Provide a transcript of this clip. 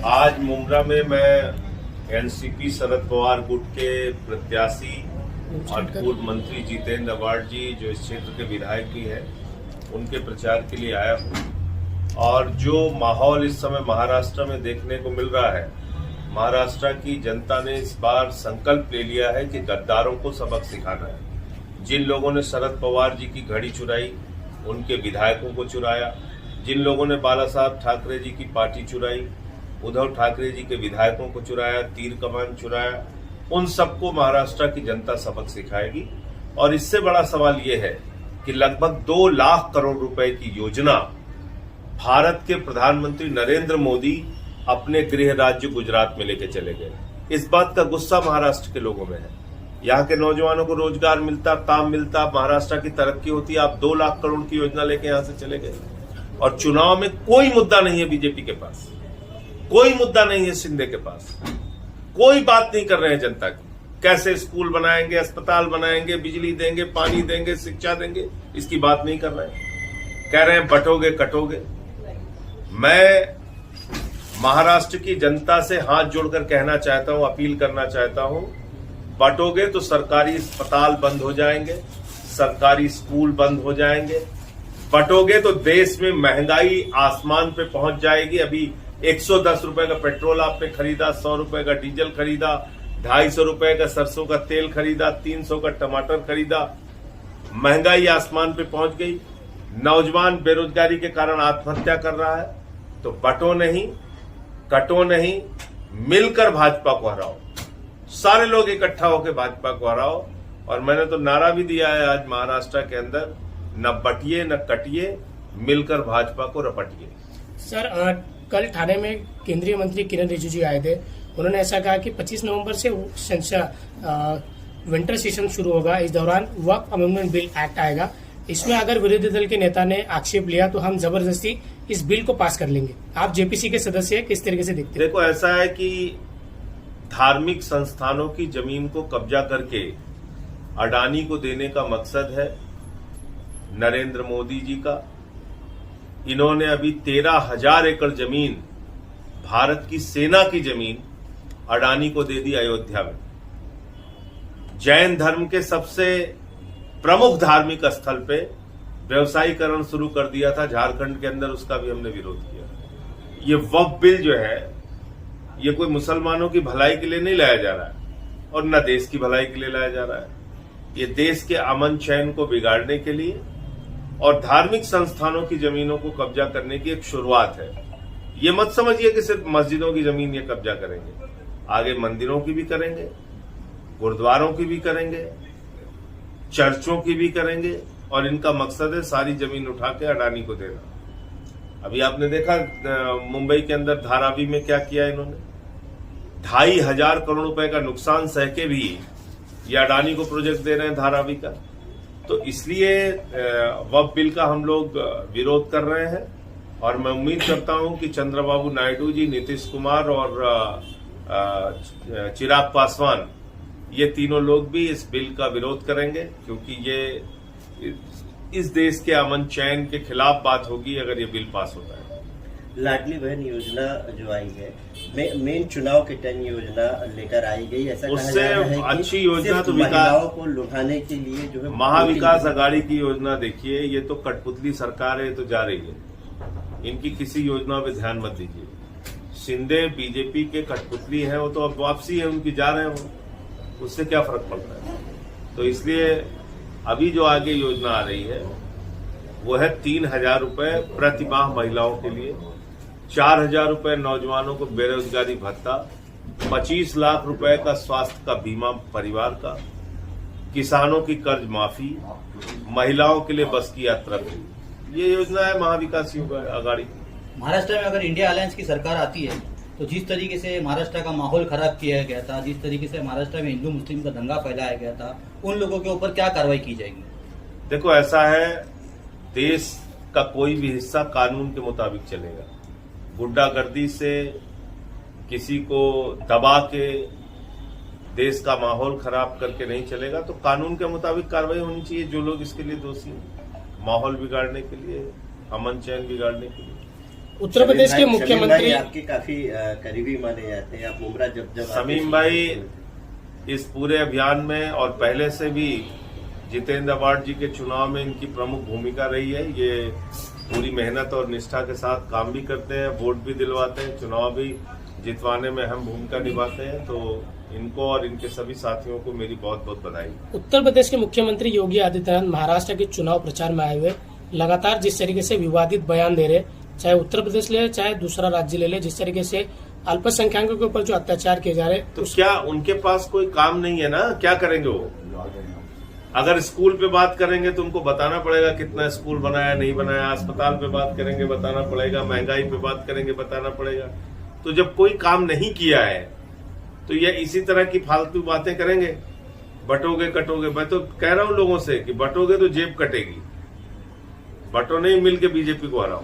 आज मुंब्रा में मैं एनसीपी शरद पवार गुट के प्रत्याशी और पूर्व मंत्री जितेंद्र अवार्ड जी जो इस क्षेत्र के विधायक भी हैं उनके प्रचार के लिए आया हूं। और जो माहौल इस समय महाराष्ट्र में देखने को मिल रहा है, महाराष्ट्र की जनता ने इस बार संकल्प ले लिया है कि गद्दारों को सबक सिखाना है। जिन लोगों ने शरद पवार जी की घड़ी चुराई, उनके विधायकों को चुराया, जिन लोगों ने बाला साहब ठाकरे जी की पार्टी चुराई, उद्धव ठाकरे जी के विधायकों को चुराया, तीर कमान चुराया, उन सबको महाराष्ट्र की जनता सबक सिखाएगी। और इससे बड़ा सवाल ये है कि लगभग 2 लाख करोड़ रुपए की योजना भारत के प्रधानमंत्री नरेंद्र मोदी अपने गृह राज्य गुजरात में लेके चले गए। इस बात का गुस्सा महाराष्ट्र के लोगों में है। यहाँ के नौजवानों को रोजगार मिलता, काम मिलता, महाराष्ट्र की तरक्की होती, आप 2 लाख करोड़ की योजना लेके यहाँ से चले गए। और चुनाव में कोई मुद्दा नहीं है बीजेपी के पास, कोई मुद्दा नहीं है शिंदे के पास, कोई बात नहीं कर रहे हैं जनता की। कैसे स्कूल बनाएंगे, अस्पताल बनाएंगे, बिजली देंगे, पानी देंगे, शिक्षा देंगे, इसकी बात नहीं कर रहे हैं। कह रहे हैं बंटोगे कटोगे। मैं महाराष्ट्र की जनता से हाथ जोड़कर कहना चाहता हूं, अपील करना चाहता हूं, बंटोगे तो सरकारी अस्पताल बंद हो जाएंगे, सरकारी स्कूल बंद हो जाएंगे। बंटोगे तो देश में महंगाई आसमान पे पहुंच जाएगी। अभी 110 रुपए का पेट्रोल आपने खरीदा, 100 रुपए का डीजल खरीदा, 250 रुपए का सरसों का तेल खरीदा, 300 का टमाटर खरीदा। महंगाई आसमान पे पहुंच गई। नौजवान बेरोजगारी के कारण आत्महत्या कर रहा है। तो बंटो नहीं, कटो नहीं, मिलकर भाजपा को हराओ। सारे लोग इकट्ठा होकर भाजपा को हराओ। और मैंने तो नारा भी दिया है आज महाराष्ट्र के अंदर, न बटिए न कटिए, मिलकर भाजपा को रपटिए। सर, कल ठाणे में केंद्रीय मंत्री किरण रिजिजू आए थे। उन्होंने ऐसा कहा कि 25 नवंबर से विंटर सेशन शुरू होगा। इस दौरान वक्फ अमेंडमेंट बिल एक्ट आएगा। इसमें अगर विरोधी दल के नेता ने आक्षेप लिया तो हम जबरदस्ती इस बिल को पास कर लेंगे। आप जेपीसी के सदस्य हैं, किस तरीके से देखते हैं? देखो, ऐसा है कि धार्मिक संस्थानों की जमीन को कब्जा करके अडानी को देने का मकसद है नरेंद्र मोदी जी का। इन्होंने अभी 13,000 एकड़ जमीन, भारत की सेना की जमीन, अडानी को दे दी अयोध्या में। जैन धर्म के सबसे प्रमुख धार्मिक स्थल पे व्यवसायीकरण शुरू कर दिया था झारखंड के अंदर, उसका भी हमने विरोध किया। ये वक्फ बिल जो है, ये कोई मुसलमानों की भलाई के लिए नहीं लाया जा रहा है और न देश की भलाई के लिए लाया जा रहा है। ये देश के अमन चैन को बिगाड़ने के लिए और धार्मिक संस्थानों की जमीनों को कब्जा करने की एक शुरुआत है। ये मत समझिए कि सिर्फ मस्जिदों की जमीन ये कब्जा करेंगे, आगे मंदिरों की भी करेंगे, गुरुद्वारों की भी करेंगे, चर्चों की भी करेंगे। और इनका मकसद है सारी जमीन उठा के अडानी को देना। अभी आपने देखा मुंबई के अंदर धारावी में क्या किया इन्होंने। 2,500 करोड़ रुपए का नुकसान सह के भी ये अडानी को प्रोजेक्ट दे रहे हैं धारावी का। तो इसलिए वक्फ बिल का हम लोग विरोध कर रहे हैं। और मैं उम्मीद करता हूं कि चंद्रबाबू नायडू जी, नीतीश कुमार और चिराग पासवान, ये तीनों लोग भी इस बिल का विरोध करेंगे, क्योंकि ये इस देश के अमन चैन के खिलाफ बात होगी अगर ये बिल पास होता है। लाडली बहन योजना जो आई है, मेन चुनाव के टाइम योजना लेकर आई गई, ऐसा कहा जा रहा है कि अच्छी योजना तो महिलाओं को लुभाने के लिए जो है महाविकास आघाड़ी की योजना देखिए, ये तो कठपुतली सरकार है, तो जा रही है। इनकी किसी योजना पे ध्यान मत दीजिए। शिंदे बीजेपी के कठपुतली हैं, वो तो अब वापसी है उनकी, जा रहे हैं, उससे क्या फर्क पड़ता है। तो इसलिए अभी जो आगे योजना आ रही है वो है 3,000 रुपए प्रति माह महिलाओं के लिए, 4,000 रुपए नौजवानों को बेरोजगारी भत्ता, 25 लाख रुपए का स्वास्थ्य का बीमा परिवार का, किसानों की कर्ज माफी, महिलाओं के लिए बस की यात्रा फ्री। ये योजना है महाविकास आघाड़ी। महाराष्ट्र में अगर इंडिया अलायंस की सरकार आती है तो जिस तरीके से महाराष्ट्र का माहौल खराब किया गया था, जिस तरीके से महाराष्ट्र में हिंदू मुस्लिम का दंगा फैलाया गया था, उन लोगों के ऊपर क्या कार्रवाई की जाएगी? देखो, ऐसा है, देश का कोई भी हिस्सा कानून के मुताबिक चलेगा। गुंडागर्दी से किसी को दबा के देश का माहौल खराब करके नहीं चलेगा। तो कानून के मुताबिक कार्रवाई होनी चाहिए। जो लोग इसके लिए दोषी हैं, माहौल बिगाड़ने के लिए, अमन चैन बिगाड़ने के लिए। उत्तर प्रदेश के शमीम भाई मुख्यमंत्री आपके काफी करीबी माने जाते हैं। आप मुमरा जब जब शमीम भाई इस पूरे अभियान में और पहले से भी जितेंद्र अवार्ड जी के चुनाव में इनकी प्रमुख भूमिका रही है। ये पूरी मेहनत और निष्ठा के साथ काम भी करते हैं, वोट भी दिलवाते हैं, चुनाव भी जितवाने में अहम भूमिका निभाते हैं। तो इनको और इनके सभी साथियों को मेरी बहुत बहुत बधाई। उत्तर प्रदेश के मुख्यमंत्री योगी आदित्यनाथ महाराष्ट्र के चुनाव प्रचार में आए हुए लगातार जिस तरीके से विवादित बयान दे रहे, चाहे उत्तर प्रदेश ले चाहे दूसरा राज्य ले ले, जिस तरीके से अल्पसंख्यकों के ऊपर जो अत्याचार किए जा रहे, तो क्या उनके पास कोई काम नहीं है ना? क्या करेंगे वो? अगर स्कूल पे बात करेंगे तो उनको बताना पड़ेगा कितना स्कूल बनाया नहीं बनाया, अस्पताल पे बात करेंगे बताना पड़ेगा, महंगाई पे बात करेंगे बताना पड़ेगा। तो जब कोई काम नहीं किया है तो ये इसी तरह की फालतू बातें करेंगे, बटोगे कटोगे। मैं तो कह रहा हूं लोगों से कि बटोगे तो जेब कटेगी, बटो नहीं मिल के बीजेपी को हराओ।